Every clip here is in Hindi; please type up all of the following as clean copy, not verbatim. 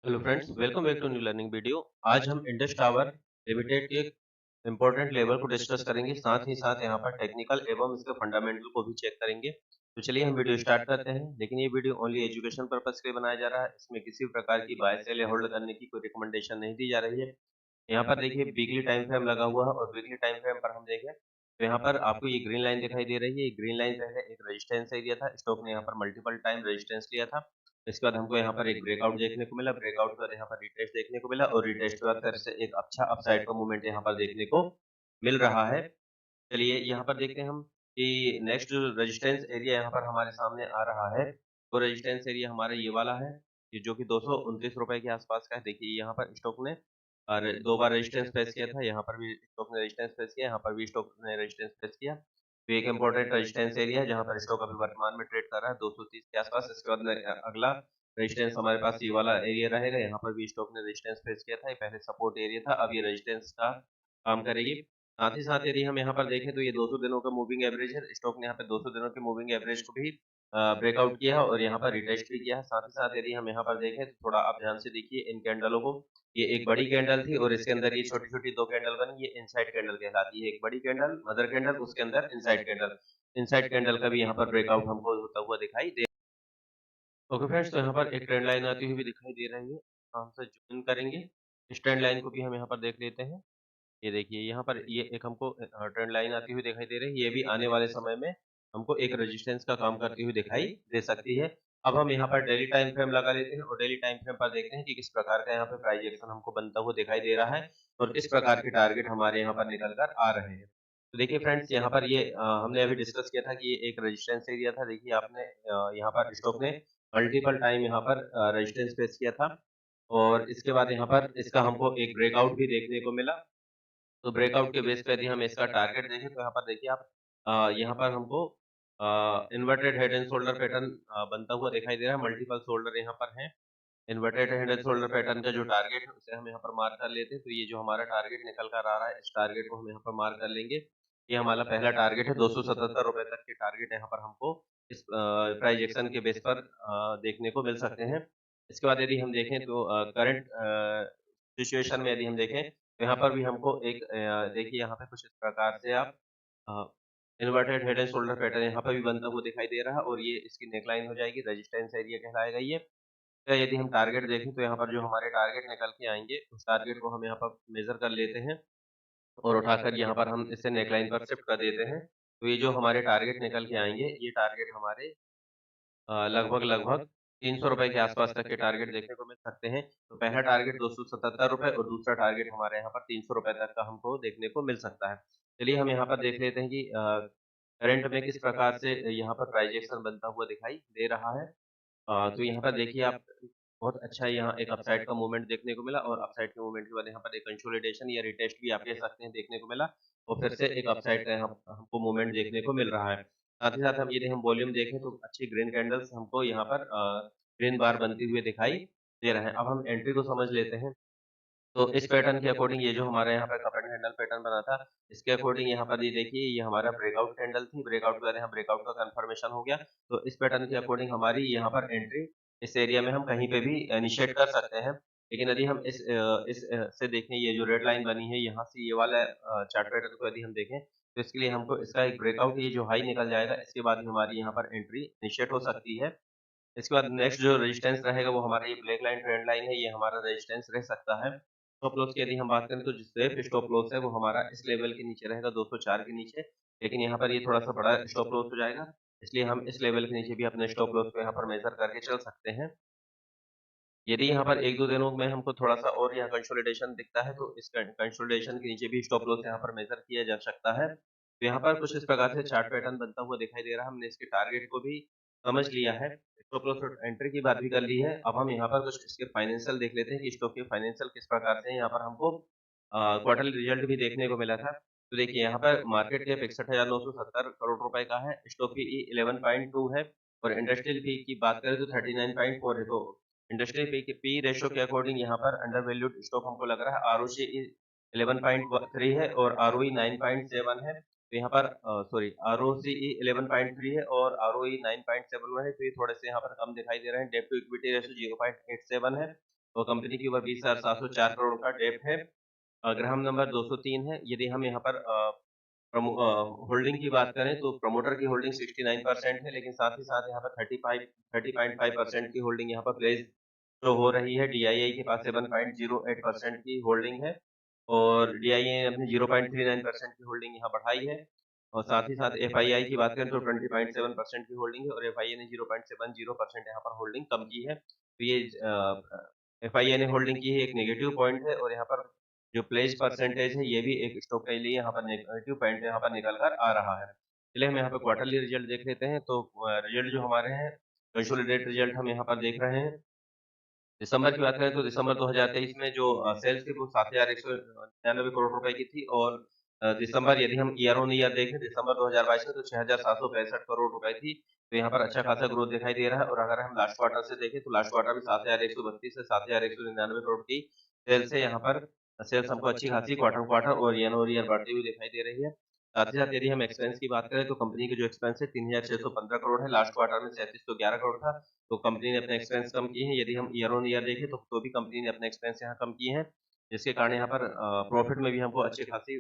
Hello friends, welcome back to new learning video. आज हम इंडस टावर लिमिटेड के इम्पोर्टेंट लेवल को डिस्कस करेंगे, साथ ही साथ यहाँ पर टेक्निकल एवं इसके फंडामेंटल को भी चेक करेंगे। तो चलिए हम वीडियो स्टार्ट करते हैं। लेकिन ये वीडियो ओनली एजुकेशन पर्पस के लिए बनाया जा रहा है। इसमें किसी भी प्रकार की बाय सेल या होल्ड करने की कोई रिकमेंडेशन नहीं दी जा रही है। यहाँ पर देखिए वीकली टाइम फ्रेम लगा हुआ है और वीकली टाइम फ्रेम पर हम देखें तो यहाँ पर आपको ये ग्रीन लाइन दिखाई दे रही है। ये ग्रीन लाइन पहले एक रेजिस्टेंस एरिया था। स्टॉक ने यहाँ पर मल्टीपल टाइम रेजिस्टेंस लिया था। इसके बाद हमको यहाँ पर एक ब्रेकआउट देखने को मिला। ब्रेकआउट के बाद यहाँ पर रिटेस्ट देखने को मिला और रिटेस्ट के बाद फिर से एक अच्छा अपसाइड का मूवमेंट यहाँ पर देखने को मिल रहा है। चलिए यहाँ पर देखते हैं हम कि नेक्स्ट जो रेजिस्टेंस एरिया यहाँ पर हमारे सामने आ रहा है, वो रेजिस्टेंस एरिया हमारा ये वाला है, ये जो कि 229 रुपए के आसपास का है। देखिए यहाँ पर स्टॉक ने और 2 बार रेजिस्टेंस फेस किया था। यहाँ पर भी स्टॉक ने रेजिस्टेंस फेस किया, यहाँ पर भी स्टॉक ने रेजिस्टेंस फेस किया। तो एक इम्पोर्टेंट रेजिस्टेंस एरिया है जहाँ पर स्टॉक अभी वर्तमान में ट्रेड कर रहा है 230 के आसपास। इसके बाद अगला रेजिस्टेंस हमारे पास ये वाला एरिया रहेगा। यहाँ पर भी स्टॉक ने रेजिस्टेंस फेस किया था। ये पहले सपोर्ट एरिया था, अब ये रेजिस्टेंस का काम करेगी। साथ ही साथ यदि हम यहाँ पर देखें तो ये 200 दिनों का मूविंग एवरेज है। स्टॉक ने यहाँ पे 200 दिनों के मूविंग एवरेज को भी ब्रेकआउट किया है और यहाँ पर रिटेस्ट भी किया है। साथ ही साथ यदि हम यहाँ पर देखें तो थोड़ा आप ध्यान से देखिए इन कैंडलों को। ये एक बड़ी कैंडल थी और इसके अंदर ये छोटी-छोटी 2 कैंडल बनी, ये इनसाइड कैंडल कहलाती है। एक बड़ी कैंडल, मदर कैंडल, उसके अंदर इनसाइड कैंडल। इनसाइड कैंडल का भी यहाँ पर ब्रेकआउट हमको होता हुआ दिखाई दे। ओके फ्रेंड्स, तो यहाँ पर एक ट्रेंड लाइन आती हुई भी दिखाई दे रही है। हम से जूम करेंगे। इस ट्रेंड लाइन को भी हम यहाँ पर देख लेते हैं। ये देखिए यहाँ पर ये एक हमको ट्रेंड लाइन आती हुई दिखाई दे रही है। ये भी आने वाले समय में हमको एक रेजिस्टेंस का काम करती हुई दिखाई दे सकती है। अब हम यहाँ पर डेली टाइम फ्रेम लगा लेते हैं और डेली टाइम फ्रेम पर देखते हैं कि किस प्रकार का यहाँ पे प्राइस एक्शन हमको बनता हुआ दिखाई दे रहा है और किस प्रकार के टारगेट हमारे यहाँ पर निकल कर आ रहे हैं। तो देखिए फ्रेंड्स, यहाँ पर ये हमने अभी डिस्कस किया था कि ये एक रेजिस्टेंस एरिया था। देखिए आपने यहाँ पर स्टॉक ने मल्टीपल टाइम यहाँ पर रेजिस्टेंस फेस किया था और इसके बाद यहाँ पर इसका हमको एक ब्रेकआउट भी देखने को मिला। तो ब्रेकआउट के बेस पे यदि हम इसका टारगेट देखें तो यहाँ पर देखिए आप यहाँ पर हमको inverted head and shoulder pattern बनता हुआ दिखाई दे रहा है। मल्टीपल शोल्डर यहाँ पर हैं। Inverted head and shoulder pattern का जो टारगेट है उसे हम यहाँ पर मार्क कर लेते हैं। तो ये जो हमारा टारगेट निकल कर आ रहा है, इस टारगेट को हम यहाँ पर मार्क कर लेंगे। ये हमारा पहला टारगेट है। 277 रुपए तक के टारगेट यहाँ पर हमको इस प्राइस एक्शन के बेस पर देखने को मिल सकते हैं। इसके बाद यदि हम देखें तो करंट सिचुएशन में यदि हम देखें तो यहाँ पर भी हमको एक देखिए यहाँ पे कुछ इस प्रकार से आप inverted head and shoulder pattern यहाँ पे भी बनता हुआ दिखाई दे रहा है और ये इसकी नेकलाइन हो जाएगी, रेजिस्टेंस एरिया कहलाएगा ये। तो यदि हम टारगेट देखें तो यहाँ पर जो हमारे टारगेट निकल के आएँगे, उस टारगेट को हम यहाँ पर मेज़र कर लेते हैं और उठाकर यहाँ पर हम इसे नेकलाइन पर शिफ्ट कर देते हैं। तो ये जो हमारे टारगेट निकल के आएँगे, ये टारगेट हमारे लगभग-लगभग ₹300 के आसपास तक के टारगेट देखने को मिल सकते हैं। तो पहला टारगेट ₹277 और दूसरा टारगेट हमारे यहाँ पर ₹300 तक का हमको देखने को मिल सकता है। चलिए हम यहाँ पर देख लेते हैं कि करंट में किस प्रकार से यहाँ पर प्राइस एक्शन बनता हुआ दिखाई दे रहा है। तो यहाँ पर देखिए आप बहुत अच्छा यहाँ एक अपसाइड का मूवमेंट देखने को मिला और अपसाइड के मूवमेंट के बाद यहाँ पर एक कंसोलिडेशन या रिटेस्ट भी आप कह सकते हैं देखने को मिला और फिर से एक अपसाइड का यहाँ हमको मूवमेंट देखने को मिल रहा है। साथ ही साथ हम यदि हम वॉल्यूम देखें तो अच्छी ग्रीन कैंडल्स हमको यहाँ पर ग्रीन बार बनती हुई दिखाई दे रहे हैं। अब हम एंट्री को समझ लेते हैं। तो इस पैटर्न के अकॉर्डिंग ये जो हमारे यहाँ पे कप एंड हैंडल पैटर्न बना था, इसके अकॉर्डिंग यहाँ पर ये देखिए ये हमारा ब्रेकआउट कैंडल थी। ब्रेकआउट के बाद यहाँ ब्रेकआउट का कंफर्मेशन हो गया। तो इस पैटर्न के अकॉर्डिंग हमारी यहाँ पर एंट्री इस एरिया में हम कहीं पे भी इनिशिएट कर सकते हैं। लेकिन यदि हम से देखें, ये जो रेड लाइन बनी है यहाँ से ये वाला चार्ट पैटर्न को यदि हम देखें तो इसके लिए हमको इसका एक ब्रेकआउट, ये जो हाई निकल जाएगा, इसके बाद ही हमारी यहाँ पर एंट्री इनिशिएट हो सकती है। इसके बाद नेक्स्ट जो रेजिस्टेंस रहेगा वो हमारा ये ब्लैक लाइन ट्रेंड लाइन है, ये हमारा रेजिस्टेंस रह सकता है। स्टॉप लॉस की यदि हम बात करें तो जो सेफ स्टॉप लॉस है वो हमारा इस लेवल के नीचे रहेगा 204 के नीचे। लेकिन यहाँ पर ये थोड़ा-सा बड़ा स्टॉप लॉस हो जाएगा, इसलिए हम इस लेवल के नीचे भी अपने स्टॉप लॉस को यहाँ पर मेज़र करके चल सकते हैं। यदि यहाँ पर 1-2 दिनों में हमको थोड़ा-सा और यहाँ कंसोलिडेशन दिखता है तो इस कंसोलिडेशन के नीचे भी स्टॉप लॉस यहाँ पर मेज़र किया जा सकता है। तो यहाँ पर कुछ इस प्रकार से चार्ट पैटर्न बनता हुआ दिखाई दे रहा है। हमने इसके टारगेट को भी समझ लिया है, स्टॉप लॉस और एंट्री की बात भी कर ली है। अब हम यहाँ पर कुछ इसके फाइनेंशियल देख लेते हैं कि स्टॉक के फाइनेंशियल किस प्रकार से हैं। यहाँ पर हमको क्वार्टरली रिजल्ट भी देखने को मिला था। तो देखिए यहाँ पर मार्केट कैप 61,970 करोड़ रुपए का है, स्टॉक पीई 11.2 है और इंडस्ट्रियल पी की बात करें तो 39.4 है। तो इंडस्ट्रियल पी रेशियो के अकॉर्डिंग यहाँ पर अंडर वैल्यूड स्टॉक हमको लग रहा है। आरओसी 11.3 है और आरओई 9.7 है। तो यहाँ पर सॉरी, आरओसीई 11.3 है और आरओई 9.71 है। तो ये थोड़े से यहाँ पर कम दिखाई दे रहे हैं। डेब्ट टू इक्विटी रेशियो 0.87 है और कंपनी की ऊपर 20,704 करोड़ का डेब्ट है। ग्राम नंबर 203 है। यदि हम यहाँ पर होल्डिंग की बात करें तो प्रमोटर की होल्डिंग 69% है, लेकिन साथ ही साथ यहाँ पर 30.5% की होल्डिंग यहाँ पर प्लेस जो हो रही है। डीआईआई के पास 7.08% की होल्डिंग है और डीआईआई ने अपनी 0.39% की होल्डिंग यहाँ बढ़ाई है। और साथ ही साथ एफआईआई की बात करें तो 20.7% की होल्डिंग है और एफआईआई ने 0.70% यहाँ पर होल्डिंग कम की है। तो ये एफआईआई ने होल्डिंग की है एक नेगेटिव पॉइंट है और यहाँ पर जो प्लेज परसेंटेज है ये भी एक स्टॉक के लिए यहाँ पर नेगेटिव पॉइंट यहाँ पर निकल कर आ रहा है। चलिए हम यहाँ पर क्वार्टरली रिजल्ट देख लेते हैं। तो रिजल्ट जो हमारे हैं कंसोलिडेटेड रिजल्ट हम यहाँ पर देख रहे हैं। दिसंबर की बात करें तो दिसंबर 2023 में जो सेल्स थी वो 7,199 करोड़ रुपए की थी और दिसंबर यदि हम ईयर ऑन ईयर देखें दिसंबर 2022 में तो 6,765 करोड़ रुपए थी। तो यहाँ पर अच्छा खासा ग्रोथ दिखाई दे रहा है और अगर हम लास्ट क्वार्टर से देखें तो लास्ट क्वार्टर में 7,132 से 7,199 करोड़ की सेल्स है। यहाँ पर सेल्स हमको अच्छी खासी क्वार्टर क्वार्टर और ईयर बढ़ती हुई दिखाई दे रही है। साथ ही साथ यदि हम एक्सपेंस की बात करें तो कंपनी के जो एक्सपेंस है 3,615 करोड़ है। लास्ट क्वार्टर में 3,711 करोड़ था। तो कंपनी ने अपने एक्सपेंस कम किए हैं। यदि हम ईयर ऑन ईयर देखें तो भी कंपनी ने अपने एक्सपेंस यहाँ कम किए हैं, जिसके कारण यहाँ पर प्रॉफिट में भी हमको अच्छी खासी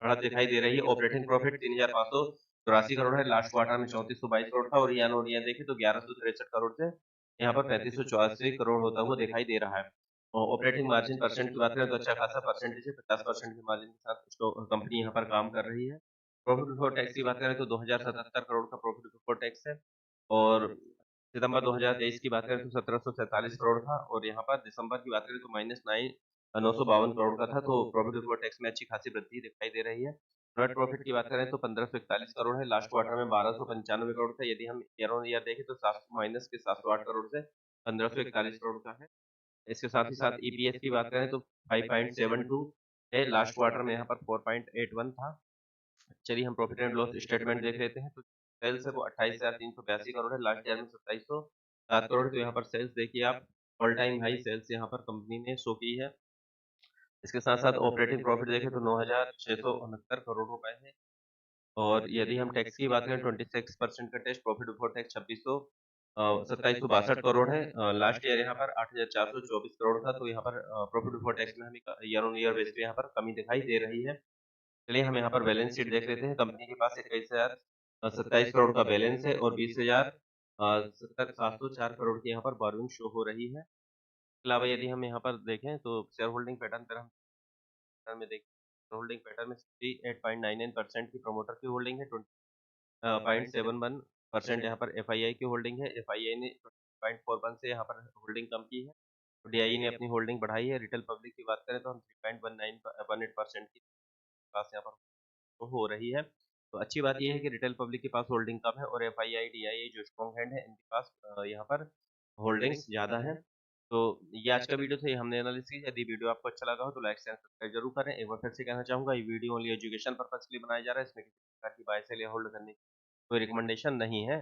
बढ़त दिखाई दे रही है। ऑपरेटिंग प्रॉफिट 3,584 करोड़ है। लास्ट क्वार्टर में 3,422 करोड़ था और ईयर ऑन ईयर देखें तो 1,163 करोड़ से यहाँ पर 3,584 करोड़ होता हुआ दिखाई दे रहा है। और ऑपरेटिंग मार्जिन परसेंट की बात करें तो अच्छा खासा परसेंटेज है। 50% के मार्जिन के साथ कंपनी यहाँ पर काम कर रही है। प्रॉफिट बिफोर टैक्स की बात करें तो 2,077 करोड़ का प्रॉफिट बिफोर टैक्स है और सितंबर 2023 की बात करें तो 1,747 करोड़ था और यहाँ पर दिसंबर की बात करें तो -952 करोड़ का था। तो प्रॉफिट बिफोर टैक्स में अच्छी खासी वृद्धि दिखाई दे रही है। नेट प्रॉफिट की बात करें तो 1,541 करोड़ है। लास्ट क्वार्टर में 1,295 करोड़ था। यदि हम ईयर ऑन ईयर देखें तो 708 करोड़ से 1,541 करोड़ का है। इसके साथ ही साथ ईपीएस की बात करें तो 5.72 है। लास्ट क्वार्टर में यहाँ पर 4.81 था। चलिए हम प्रॉफिट एंड लॉस स्टेटमेंट देख लेते हैं। तो सेल्स है वो 28,382 करोड़ है। लास्ट ईयर में 2707 करोड़। तो यहाँ पर सेल्स देखिए आप, ऑल टाइम हाई सेल्स यहाँ पर कंपनी ने शो की है। इसके साथ साथ ऑपरेटिंग प्रॉफिट देखें तो 9,669 करोड़ रुपए है। और यदि हम टैक्स की बात करें 26% का tax profit before tax 27,62 crore है। लास्ट ईयर यहाँ पर 8,424 करोड़ था। तो यहाँ पर प्रॉफिट बिफोर टैक्स में हमें ईयर ऑन ईयर बेस पे यहाँ पर कमी दिखाई दे रही है। चलिए हम यहाँ पर बैलेंस शीट देख लेते हैं। कंपनी के पास 21,027 करोड़ का बैलेंस है और 20,704 करोड़ की यहाँ पर बोरोइंग शो हो रही है। इसके अलावा यदि हम यहाँ पर देखें तो शेयर होल्डिंग पैटर्न पर हम में देखें शेयर होल्डिंग पैटर्न में 68.99% की प्रमोटर की होल्डिंग है। 0.71% यहाँ पर एफआईआई की होल्डिंग है। एफआईआई ने 0.41 से यहाँ पर होल्डिंग कम की है। तो डीआई ने अपनी होल्डिंग बढ़ाई है। रिटेल पब्लिक की बात करें तो हम 3.18% की पास यहाँ पर तो हो रही है। तो अच्छी बात ये है कि रिटेल पब्लिक के पास होल्डिंग कम है और एफआईआई, डीआईआई जो स्ट्रॉन्ग हैंड है इनके पास यहाँ पर होल्डिंग्स ज़्यादा है। तो ये आज का वीडियो था, ये हमने एनालिसिस किया। यदि वीडियो आपको अच्छा लगा हो तो लाइक शेयर सब्सक्राइब जरूर करें। एक बार फिर से कहना चाहूँगा ये वीडियो ओनली एजुकेशन पर्पज के लिए बनाया जा रहा है। इसमें किसी प्रकार की बाय सेल या होल्ड करने की कोई रिकमेंडेशन नहीं है।